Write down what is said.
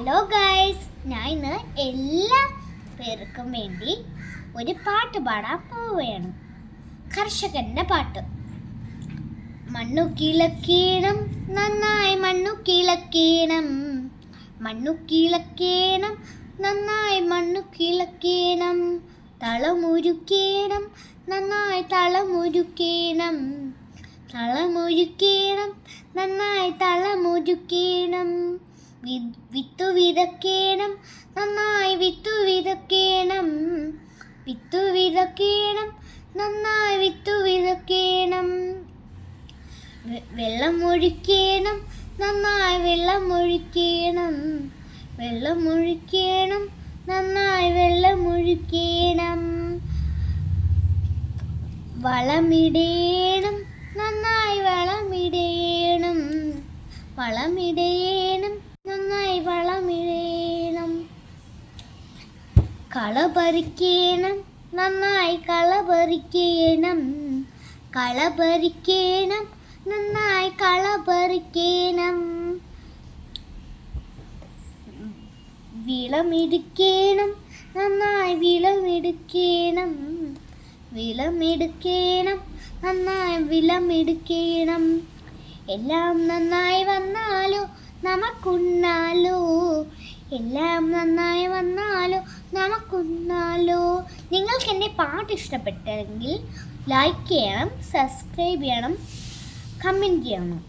Hello guys, ഞാൻ ഇന്ന് എല്ലാ പേർക്കും വേണ്ടി ഒരു പാട്ട് പാടാൻ പോവുകയാണ്. കർഷകന്റെ പാട്ട്. മണ്ണു കിളക്കേണം, നന്നായി മണ്ണു കിളക്കേണം, മണ്ണു കിളക്കേണം, നന്നായി മണ്ണു കിളക്കേണം, തളമൊരുക്കേണം, നന്നായി തളമൊരുക്കേണം, തളമൊരുക്കേണം, നന്നായി തളമൊരുക്കേണം, വിത്തു വിതക്കേണം, നന്നായി വിത്തു വിതക്കേണം, വിത്തു വിതക്കേണം, നന്നായി വിത്തു വിതക്കേണം, വെള്ളമൊഴിക്കണം, നന്നായി വെള്ളമൊഴിക്കണം, വെള്ളമൊഴിക്കണം, നന്നായി വെള്ളമൊഴിക്കണം, വളമിടേണം, നന്നായി വളമിടേണം, വളമിടേണം, നന്നായി വളമിടേണം, കള പറിക്കണം, നന്നായി കള പറിക്കണം, കള പറിക്കണം, നന്നായി കള പറിക്കണം, വിളമെടുക്കണം, നന്നായി വിളമെടുക്കണം, വിളമെടുക്കണം, നന്നായി വിളമെടുക്കണം, എല്ലാം നന്നായി വന്നാലോ നമുക്കുണ്ണാലോ, എല്ലാം നന്നായി വന്നാലോ നമുക്കുണ്ണാലോ. നിങ്ങൾക്ക് എൻ്റെ പാട്ട് ഇഷ്ടപ്പെട്ടെങ്കിൽ ലൈക്ക് ചെയ്യണം, സബ്സ്ക്രൈബ് ചെയ്യണം, കമൻറ്റ് ചെയ്യണം.